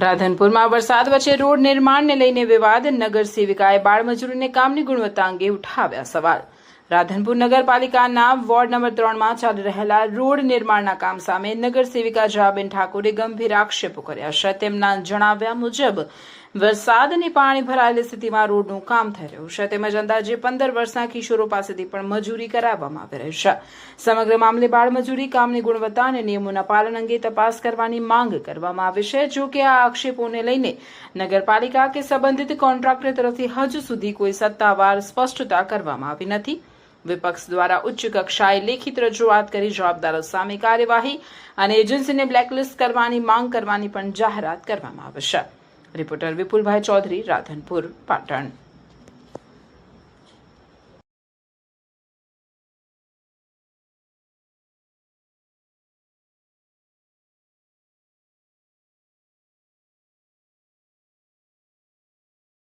રાધનપુરમાં વરસાદ વચ્ચે રોડ નિર્માણને લઈને વિવાદ. નગર સેવિકાએ બાળમજૂરીને કામની ગુણવત્તા અંગે ઉઠાવ્યા સવાલ. રાધનપુર નગરપાલિકાના વોર્ડ નંબર 3માં ચાલી રહેલા રોડ નિર્માણના કામ સામે નગર સેવિકા જયાબેન ઠાકોરે ગંભીર આક્ષેપો કર્યા છે. તેમના જણાવ્યા મુજબ વરસાદની પાણી ભરાયેલી સ્થિતિમાં રોડનું કામ થઈ રહ્યું છે, તેમજ અંદાજે 15 વર્ષના કિશોરો પાસેથી પણ મજૂરી કરાવવામાં આવી રહી છે. સમગ્ર મામલે બાળમજૂરી કામની ગુણવત્તા અને નિયમોના પાલન અંગે તપાસ કરવાની માંગ કરવામાં આવી છે. જો કે આ આક્ષેપોને લઈને નગરપાલિકા કે સંબંધિત કોન્ટ્રાક્ટર તરફથી હજુ સુધી કોઈ સત્તાવાર સ્પષ્ટતા કરવામાં આવી નથી. વિપક્ષ દ્વારા ઉચ્ચ કક્ષાએ લેખિત રજૂઆત કરી જવાબદારો સામે કાર્યવાહી અને એજન્સીને બ્લેકલિસ્ટ કરવાની માંગ કરવાની પણ જાહેરાત કરવામાં આવી છે. રિપોર્ટર વિપુલભાઈ ચૌધરી, રાધનપુર, પાટણ.